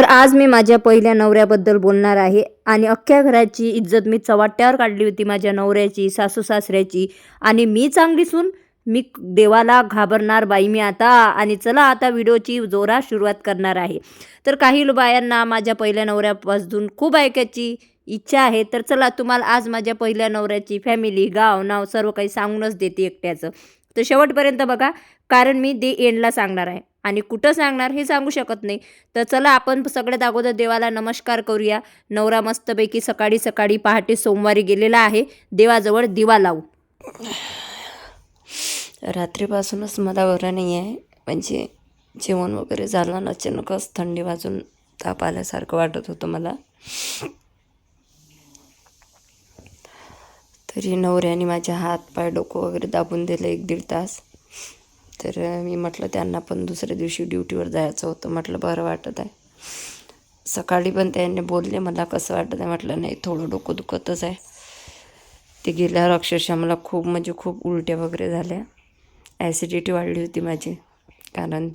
तर आज मी माझ्या पहिल्या नवऱ्याबद्दल बोलणार आहे आणि अख्ख्या घराची इज्जत मी चव्हाट्यावर काढली होती माझ्या नवऱ्याची, सासू सासऱ्याची. आणि मी चांगली सून, मी देवाला घाबरणार बाई मी आता. आणि चला आता व्हिडिओची जोरात सुरुवात करणार आहे. तर काही बायांना माझ्या पहिल्या नवऱ्यापासून खूप ऐकायची इच्छा आहे. तर चला तुम्हाला आज माझ्या पहिल्या नवऱ्याची फॅमिली, गाव, नाव सर्व काही सांगूनच देते एकट्याचं. तर शेवटपर्यंत बघा, कारण मी दे एंडला सांगणार आहे आणि कुठं सांगणार हे सांगू शकत नाही. तर चला आपण सगळ्यात अगोदर देवाला नमस्कार करूया. नवरा मस्तपैकी सकाळी सकाळी पहाटे सोमवारी गेलेला आहे देवाजवळ दिवा लावून. रात्रीपासूनच मला बरं नाही आहे, म्हणजे जेवण वगैरे झालं ना, अचानकच थंडी वाजून ताप आल्यासारखं वाटत होतं मला. तरी नवऱ्याने माझ्या हात पाय डोकं वगैरे दाबून दिलं 1-1.5 तास. तर मी म्हटलं त्यांना पण दुसऱ्या दिवशी ड्युटीवर जायचं होतं. म्हटलं बरं वाटत आहे. सकाळी पण त्यांनी बोलले मला कसं वाटत आहे. म्हटलं नाही, थोडं डोकं दुखतच आहे. ते गेल्यावर अक्षरशः मला खूप म्हणजे खूप उलट्या वगैरे झाल्या. ॲसिडिटी वाढली होती माझी, कारण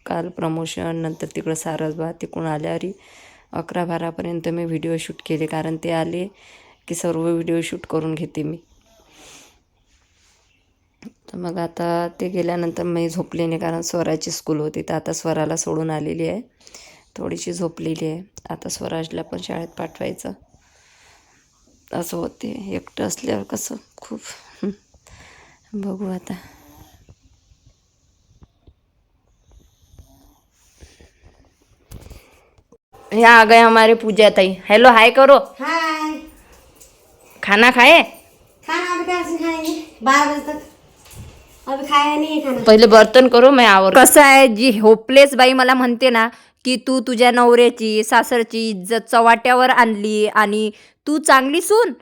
काल प्रमोशन, नंतर तिकडं सारसबाग, तिकडून आल्यावरी 11-12पर्यंत मी व्हिडिओ शूट केले. कारण ते आले की सर्व व्हिडिओ शूट करून घेते मी. तर मग आता ते गेल्यानंतर मी झोपले नाही, कारण स्वराची स्कूल होती. तर आता स्वराला सोडून आलेली आहे, थोडीशी झोपलेली आहे. आता स्वराजला पण शाळेत पाठवायचं असं होते. एकटं असल्यावर कसं खूप बघू आता. ये आ गए हमारे पूजा ताई. हेलो, हाय करो. हाय. खाना खाए? खाना अभी कहाँ से खाएंगे? 12 बजे तक. अभी खाया नहीं है खाना. पहिले बर्तन करो, मैं आवर. कसं आहे, जी होपलेस बाई मला म्हणते ना की तू तुझ्या नवऱ्याची सासरची इज्जत चव्हाट्यावर आणली आणि तू चांगली सून.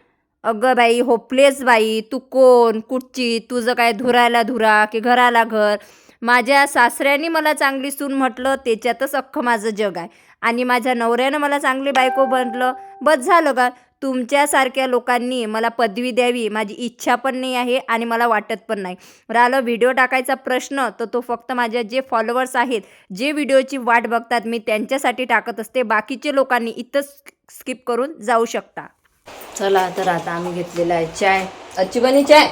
अगं बाई होपलेस बाई, तू कोण, कुठची, तुझं काय धुरायला धुरा की घराला घर. माझ्या सासऱ्याने मला चांगली सून म्हटलं, त्याच्यातच अख्खं माझं जग आहे. आणि माझ्या नवऱ्यानं मला चांगली बायको म्हटलं, बस झालं का. तुमच्यासारख्या लोकांनी मला पदवी द्यावी माझी इच्छा पण नाही आहे आणि मला वाटत पण नाही. राहिलं व्हिडिओ टाकायचा प्रश्न, तर तो फक्त माझ्या जे फॉलोअर्स आहेत, जे व्हिडिओची वाट बघतात, मी त्यांच्यासाठी टाकत असते. बाकीचे लोकांनी इथं स्किप करून जाऊ शकता. चला तर आता आम्ही घेतलेला आहे चाय. अच्छी बनी चाय.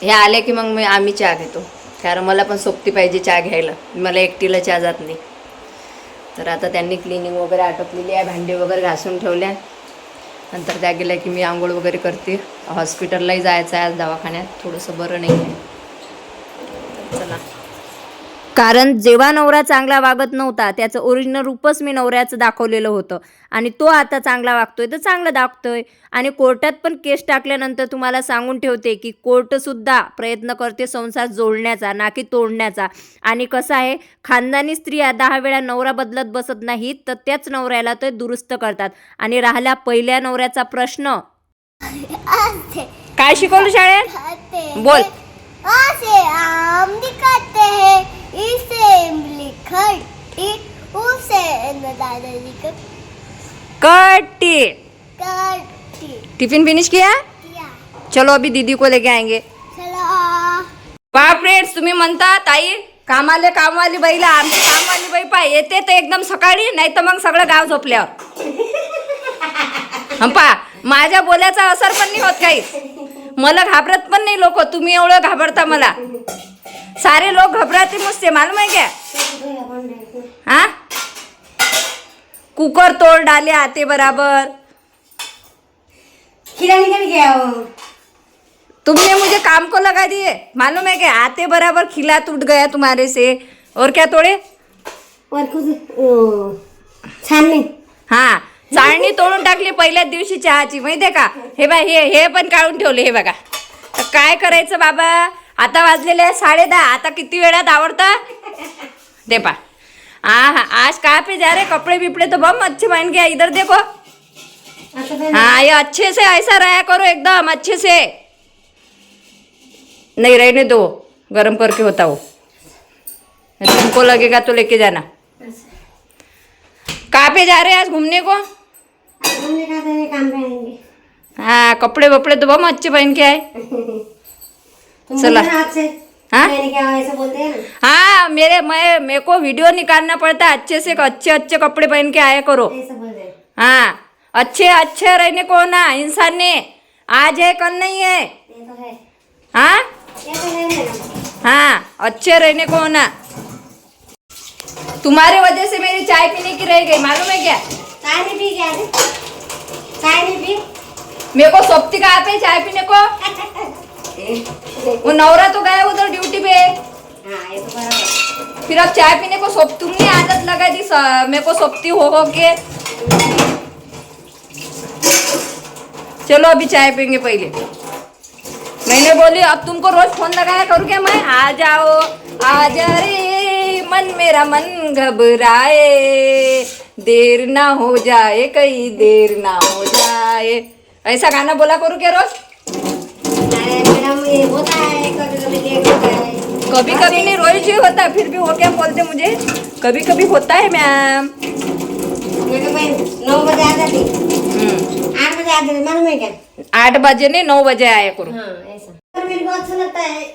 हे आले की मग आम्ही चहा घेतो, कारण मला पण सोबती पाहिजे चहा घ्यायला. मला एकटीला चहा जात नाही. तर आता त्यांनी क्लिनिंग वगैरे आटोपलेली आहे, भांडे वगैरे घासून ठेवल्या. नंतर त्या गेल्या की मी आंघोळ वगैरे करते. हॉस्पिटललाही जायचं आहे आज, दवाखान्यात थोडंसं बरं नाही आहे. चला, कारण जेव्हा नवरा चांगला वागत नव्हता, त्याचं ओरिजिनल रूपच मी नवऱ्याचं दाखवलेलं होतं. आणि तो आता चांगला वागतोय तर चांगलं दाखवतोय. आणि कोर्टात पण केस टाकल्यानंतर तुम्हाला सांगून ठेवते की कोर्टसुद्धा प्रयत्न करते संसार जोडण्याचा, ना की तोडण्याचा. आणि कसं आहे, खानदानी स्त्रिया 10 वेळा नवरा बदलत बसत नाहीत, तर त्याच नवऱ्याला ते दुरुस्त करतात. आणि राहिला पहिल्या नवऱ्याचा प्रश्न, काय शिकवलं शाळेत? बोल. से आम दिखाते हैं, इसे इमली खट्टी, उसे दादाजी कट्टी. खट्टी टिफिन फिनिश किया? किया. चलो अभी दीदी को लेके आएंगे. चलो. बापरे, तुम्ही म्हणता ताई कामवाली बाईला, आमची कामवाली बाई पाय येते तर एकदम सकाळी, नाही तर मग सगळं गाव झोपल्यावर. हंपा, माझ्या बोल्याचा असर पण नाही होत काही. मला घाबरत पण नाही लोक. तुम्ही एवढं घाबरता मला. सारे लोग घबराते मुझसे, मालूम है क्या? हाँ, कुकर तोड़ डाले आते बराबर. खीरा निकल गया वो. तुमने मुझे काम को लगा दिए, मालूम है क्या? आते बराबर खिला टूट गया तुम्हारे से. और क्या तोड़े? और कुछ छाननी. हा, चाळणी तोडून टाकली पहिल्याच दिवशी चहाची, माहितीये का? हे बा, हे पण काढून ठेवले. हे बघा, काय करायचं बाबा. आता वाजलेले आहे 10:30. आता किती वेळात आवडतं ते पा. हाँ, आज कहाँ पे जा रहे? कपड़े बिपड़े तो बहुत अच्छे पहन के. इधर देखो. हाँ, ये अच्छे से ऐसा रहा करो, एकदम अच्छे से. नहीं रहने दो, गरम करके होता वो. तुमको लगेगा तो लेके जाना. कहाँ पे जा रहे हैं आज घूमने को? घूमने का तेरे काम पे आएंगे. हाँ, कपड़े वपड़े तो बहुत अच्छे पहन के आए. चला. हाँ मैंने क्या ऐसा बोलते हैं ना, हाँ, मेरे को वीडियो निकालना पड़ता है, अच्छे से अच्छे अच्छे कपड़े पहन के आया करो। ऐसा बोलते हैं। हाँ, अच्छे अच्छे रहने को ना इंसान ने, आज है कल नहीं है। ये तो है, हाँ ये तो है मैडम। हाँ, अच्छे रहने को ना। तुम्हारे वजह से मेरी चाय पीने की रह गई, मालूम है क्या? चाय नहीं पी क्या रे? चाय नहीं पी? मेरे को सोपती कहाँ पे चाय पीने को? वो नवरा तो गया उधर ड्यूटी पे। हाँ ये तो बराबर। फिर अब चाय पीने को तुमने आदत लगा दी मेरे को सोपती हो के। चलो अभी चाय पियेंगे पहले। मैंने बोली अब तुमको रोज फोन लगाया करूँ क्या मैं? आ जाओ आ जा रे मन मेरा मन घबराए, देर ना हो जाए कहीं देर ना हो जाए, ऐसा गाना बोला करूँ क्या रोज? अरे मैडम ये होता है, कभी कभी लेट होता है। कभी कभी नहीं, रोज ही होता है। फिर भी वो क्या बोलते मुझे, कभी कभी होता है मैम। मैं तो भाई 9 बजे आ जाती, 8 बजे आ जाती, मालूम है क्या? 8 बजे नहीं 9 बजे आया करो। हाँ ऐसा। पर मेरे को अच्छा लगता है।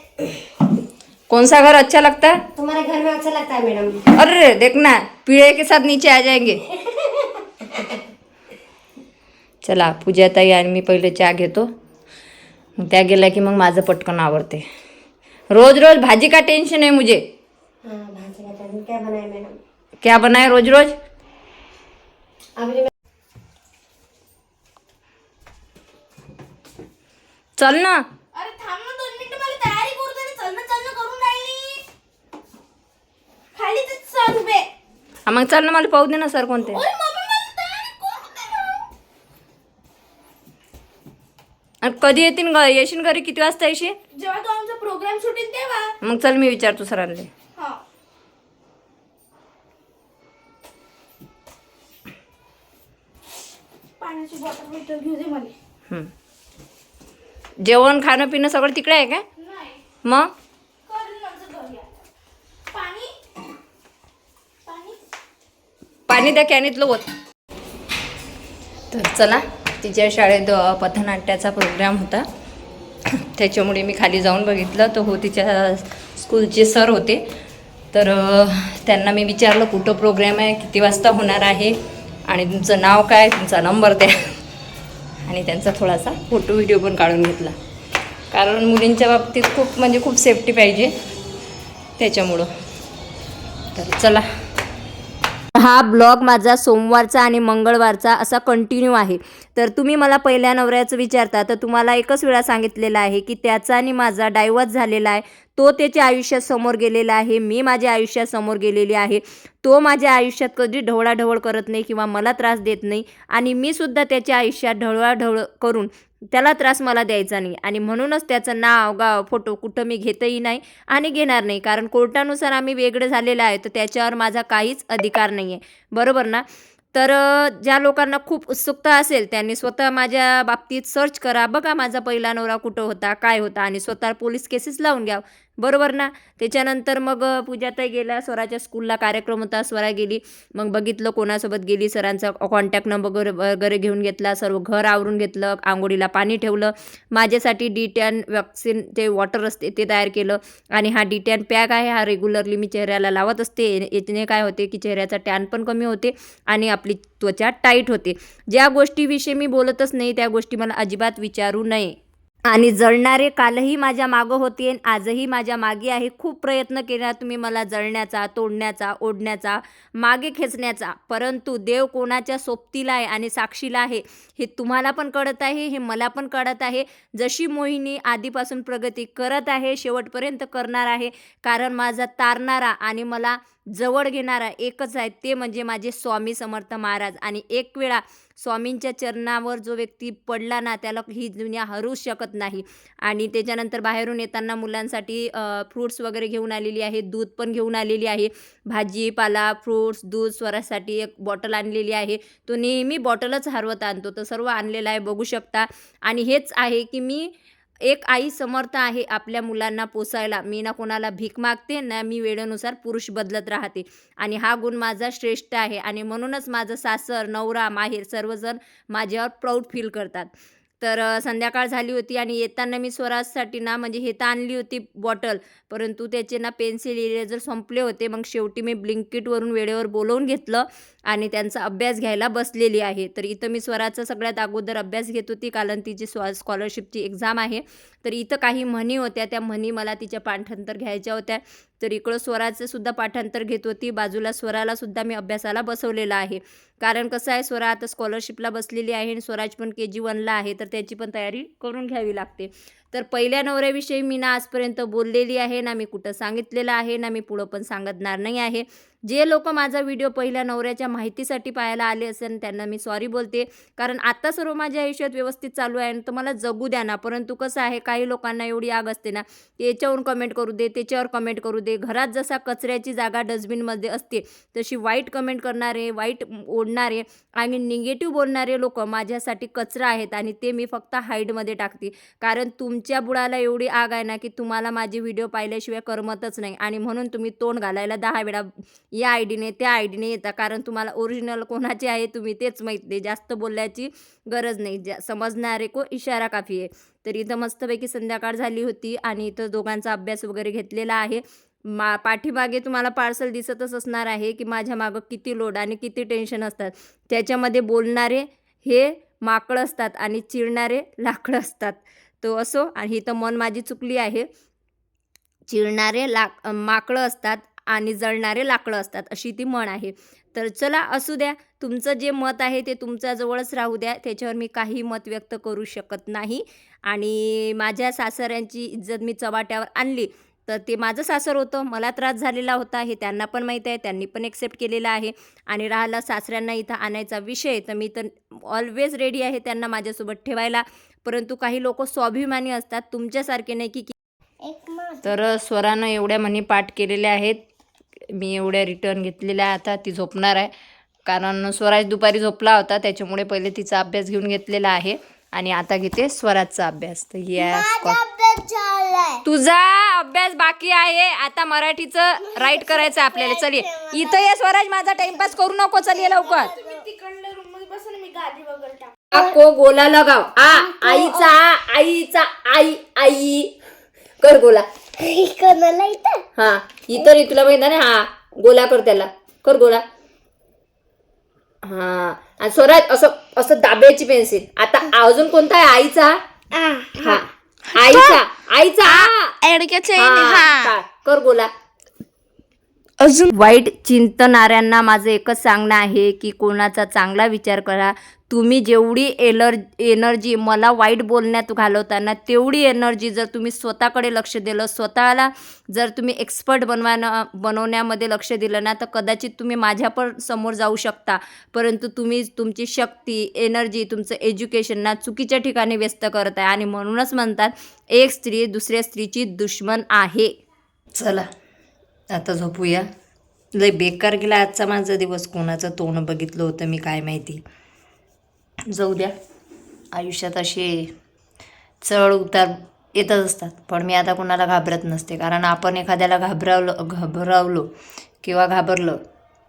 कौन सा घर अच्छा लगता है? तुम्हारे घर में अच्छा लगता है मैडम। अरे देखना पीढ़े के साथ नीचे आ जाएंगे। चला पूजा ताई आणि मी पहिले चहा घेतो, मग त्या गेला की मग माझं पटकन आवडते। रोज रोज भाजी का टेंशन है मुझे। हाँ भाजी का टेंशन क्या बनाए मैडम? क्या बनाए रोज रोज? अभी चल ना। अरे थांब ना 2 मिनिटं, मला तयारी करू दे. चलणं चलणं करून राहिली. खाली ते चल उभे. हा मग चल ना, मला पाहू दे ना सर कोणते। ओय मम्मी मला तयारी करू दे ना. आणि कधी येशील घरी, किती वाजता येशील? जेव्हा तो आमचा प्रोग्राम सुटेल तेव्हा. मग चल मी विचारतो सरांना। हा. पाण्याची बॉटल बिटल घेऊ दे मला. जेवण खाणं पिणं सगळं तिकडे आहे का? नाही. मग करेल नंतर घरी आल्यावर. पाणी पाणी पाणी त्या कॅनीतलं होत। तर चला, तिच्या शाळेत पथनाट्याचा प्रोग्राम होता, त्याच्यामुळे मी खाली जाऊन बघितलं तर हो तिच्या स्कूलचे सर होते। तर त्यांना मी विचारलं कुठं प्रोग्राम आहे, किती वाजता होणार आहे आणि तुमचं नाव काय, तुमचा नंबर द्या, आणि त्यांचा थोडासा फोटो व्हिडिओ पण काढून घेतला, कारण मुलींच्या बाबतीत खूप सेफ्टी पाहिजे त्याच्यामुळं। तर चला, हा ब्लॉग माझा सोमवारचा आणि मंगळवारचा असा कंटिन्यू आहे। तर तुम्ही मला पहिल्या नवऱ्याचं विचारता तर तुम्हाला एकच वेळा सांगितलेलं आहे की त्याचा आणि माझा डायव्हर्स झालेला आहे। तो त्याच्या आयुष्यात समोर गेलेला आहे, मी माझ्या आयुष्यात समोर गेलेली आहे। तो माझ्या आयुष्यात कधी ढवळाढवळ करत नाही किंवा मला त्रास देत नाही, आणि मी सुद्धा त्याच्या आयुष्यात ढवळाढवळ करून त्याला त्रास मला द्यायचा नाही, आणि म्हणूनच त्याचं नाव गाव फोटो कुठं मी घेतही नाही आणि घेणार नाही, कारण कोर्टानुसार आम्ही वेगळं झालेलं आहे, तर त्याच्यावर माझा काहीच अधिकार नाही आहे, बरोबर ना? तर ज्या लोकांना खूप उत्सुकता असेल त्यांनी स्वतः माझ्या बाबतीत सर्च करा, बघा माझा पहिला नवरा कुठं होता, काय होता, आणि स्वतः पोलीस केसेस लावून घ्या, बरोबर ना? त्याच्यानंतर मग पूजाताई गेल्या, स्वराच्या स्कूलला कार्यक्रम होता, स्वरा गेली, मग बघितलं कोणासोबत गेली, सरांचा कॉन्टॅक्ट नंबर वगैरे घेऊन घेतला, सर्व घर आवरून घेतलं, आंघोळीला पाणी ठेवलं, माझ्यासाठी D10 वॅक्सिन ते वॉटर असते ते तयार केलं, आणि हा D10 पॅक आहे, हा रेग्युलरली मी चेहऱ्याला लावत असते। याच्याने काय होते की चेहऱ्याचा टॅन पण कमी होते आणि आपली त्वचा टाईट होते। ज्या गोष्टीविषयी मी बोलतच नाही त्या गोष्टी मला अजिबात विचारू नये। आणि जळणारे कालही माझ्या मागं होते आणि आजही माझ्या मागे आहे। खूप प्रयत्न केला तुम्ही मला जळण्याचा, तोडण्याचा, ओढण्याचा, मागे खेचण्याचा, परंतु देव कोणाच्या सोबतीला आहे आणि साक्षीला आहे हे तुम्हाला पण कळत आहे, हे मला पण कळत आहे। जशी मोहिनी आधीपासून प्रगती करत आहे, शेवटपर्यंत करणार आहे, कारण माझा तारणारा आणि मला जवळ घेणारा एकच आहे, ते म्हणजे माझे स्वामी समर्थ महाराज। आणि एक वेळा स्वामींच्या चरणावर जो व्यक्ती पडला ना त्याला ही दुनिया हरूच शकत नाही। आणि त्याच्यानंतर बाहेरून येताना मुलांसाठी फ्रूट्स वगैरे घेऊन आलेली आहे, दूध पण घेऊन आलेली आहे, भाजीपाला, फ्रूट्स, दूध, स्वरासाठी एक बॉटल आणलेली आहे। तो नेहमी बॉटलच हरवत आणतो, तर सर्व आणलेलं आहे, बघू शकता। आणि हेच आहे की मी एक आई समर्थ आहे आपल्या मुलांना पोसायला। मी ना कोणाला भीक मागते ना मी वेळेनुसार पुरुष बदलत राहते, आणि हा गुण माझा श्रेष्ठ आहे, आणि म्हणूनच माझं सासर, नवरा, माहेर सर्वजण माझ्यावर प्राऊड फील करतात। तर संध्याकाळ झाली होती आणि येताना मी स्वराजसाठी ना म्हणजे हे तर आणली होती बॉटल, परंतु त्याचे ना पेन्सिल इरेजर संपले होते. मग शेवटी मी ब्लिंकिटवरून वेळेवर बोलवून घेतलं आणि त्यांचा अभ्यास घ्यायला बसलेली आहे. तर इथं मी स्वराचा सगळ्यात अगोदर अभ्यास घेत होती, कारण तिची स्कॉलरशिपची एक्झाम आहे. तर इथं काही म्हणी होत्या, त्या म्हणी मला तिच्या पाठांतर घ्यायच्या होत्या. तर इकडं स्वराचं सुद्धा पाठांतर घेत होती. बाजूला स्वराला सुद्धा मी अभ्यासाला बसवलेलं आहे, कारण कसं आहे, स्वरा आता स्कॉलरशिपला बसलेली आहे आणि स्वराज पण KG 1ला आहे, तर त्याची पण तयारी करून घ्यावी लागते. तर पहिल्या नवऱ्याविषयी मी ना आजपर्यंत बोललेली आहे ना, मी कुठं सांगितलेलं आहे ना, मी पुढं पण सांगणार नाही आहे. जे लोक माझा व्हिडिओ पहिल्या नवऱ्याच्या माहितीसाठी पाहायला आले असेल त्यांना मी सॉरी बोलते, कारण आता सर्व माझ्या आयुष्यात व्यवस्थित चालू आहे आणि तर मला जगू द्या ना. परंतु कसं आहे, काही लोकांना एवढी आग असते ना, ते याच्यावरून कमेंट करू दे, त्याच्यावर कमेंट करू दे. घरात जसा कचऱ्याची जागा डस्टबिनमध्ये असते, तशी वाईट कमेंट करणारे, वाईट ओढणारे आणि निगेटिव्ह बोलणारे लोक माझ्यासाठी कचरा आहेत आणि ते मी फक्त हाईडमध्ये टाकते. कारण तुमच्या बुडाला एवढी आग आहे ना, की तुम्हाला माझे व्हिडिओ पाहिल्याशिवाय करमतच नाही आणि म्हणून तुम्ही तोंड घालायला 10 वेळा या आयडीने त्या आयडीने येता, कारण तुम्हाला ओरिजिनल कोणाचे आहे तुम्ही तेच माहीत नाही. जास्त बोलण्याची गरज नाही, समजणारे को इशारा काफी आहे. तर इथं मस्तपैकी संध्याकाळ झाली होती आणि इथं दोघांचा अभ्यास वगैरे घेतलेला आहे. पाठीमागे तुम्हाला पार्सल दिसतच असणार आहे की माझ्या मागं किती लोड आणि किती टेन्शन असतात. त्याच्यामध्ये बोलणारे हे माकडं असतात आणि चिडणारे लाकडं असतात. तो असो. आणि इथं मन माझी चुकली आहे, चिडणारे माकडं असतात आणि जळणारे लाकडं असतात, अशी ती म्हण आहे. तर चला असू द्या, तुमचं जे मत आहे ते तुमच्याजवळच राहू द्या, त्याच्यावर मी काही मत व्यक्त करू शकत नाही. आणि माझ्या सासऱ्यांची इज्जत मी चव्हाट्यावर आणली, तर ते माझं सासर होतं, मला त्रास झालेला होता, हे त्यांना पण माहीत आहे, त्यांनी पण एक्सेप्ट केलेलं आहे. आणि राहिला सासऱ्यांना इथं आणायचा विषय, तर मी तर ऑलवेज रेडी आहे त्यांना माझ्यासोबत ठेवायला. परंतु काही लोक स्वाभिमानी असतात, तुमच्यासारखे नाही की तर स्वरानं एवढ्या म्हणी पाठ केलेल्या आहेत, मी एवढ्या रिटर्न घेतलेल्या आहे. आता ती झोपणार आहे, कारण स्वराज दुपारी झोपला होता, त्याच्यामुळे पहिले तिचा अभ्यास घेऊन घेतलेला आहे आणि आता घेते स्वराजचा अभ्यास. तर तुझा अभ्यास बाकी आहे, आता मराठीचं राईट करायचं आपल्याला. चल इथं ये स्वराज, माझा टाइमपास करू नको, चल ये लवकर. तिकडल्या रूम मध्ये बसून मी गादी वगैरे टाक. को गोला लगाव, आईचा आईचा आई आई कर गोला. हा इतर तुला माहित आहे ना, हा गोला कर, त्याला कर गोला. हा आणि स्वराज असं असं दाब्याची पेन्सिल. आता अजून कोणता आहे? आईचा. हा आईचा आईचा कर गोला. अजून वाईट चिंतनाऱ्यांना माझं एकच सांगणं आहे की कोणाचा चांगला विचार करा. तुम्ही जेवढी एनर्जी मला वाईट बोलण्यात घालवताना, तेवढी एनर्जी जर तुम्ही स्वतःकडे लक्ष दिलं, स्वतःला जर तुम्ही एक्सपर्ट बनवण्यामध्ये लक्ष दिलं ना, तर कदाचित तुम्ही माझ्या पण समोर जाऊ शकता. परंतु तुम्ही तुमची शक्ती, एनर्जी, तुमचं एज्युकेशन ना चुकीच्या ठिकाणी व्यस्त करत आहे आणि म्हणूनच म्हणतात एक स्त्री दुसऱ्या स्त्रीची दुश्मन आहे. चला आता झोपूया. लय बेकार गेला आजचा माझा दिवस. कोणाचं तोंड बघितलं होतं मी काय माहिती. जाऊ द्या, आयुष्यात असे चढ उतार येतच असतात. पण मी आता कोणाला घाबरत नसते, कारण आपण एखाद्याला घाबरवलो किंवा घाबरलं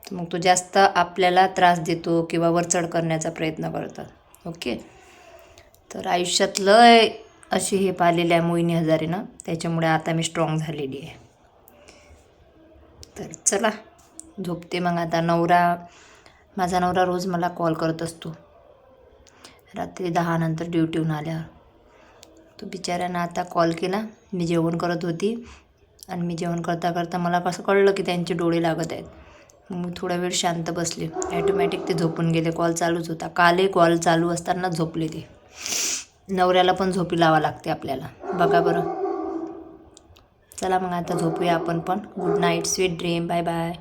तर मग तो जास्त आपल्याला त्रास देतो किंवा वरचढ करण्याचा प्रयत्न करतात. ओके. तर आयुष्यात लय अशी हे पाहिलेले आहे मोहिनी हजारेनं, त्याच्यामुळे आता मी स्ट्रॉंग झालेली आहे. तर चला झोपते मग आता. माझा नवरा रोज मला कॉल करत असतो रात्री 10 नंतर ड्युटीहून आल्यावर. तो बिचाऱ्यानं आता कॉल केला, मी जेवण करत होती आणि मी जेवण करता करता मला कसं कळलं की त्यांचे डोळे लागत आहेत. मग मी थोडा वेळ शांत बसले, ॲटोमॅटिक ते झोपून गेले. कॉल चालूच होता, कालही कॉल चालू असताना झोपले ते. नवऱ्याला पण झोपी लावा लागते आपल्याला, बघा बरं. चला मग आता झोपूया आपण पण. Good night, sweet dream, bye bye.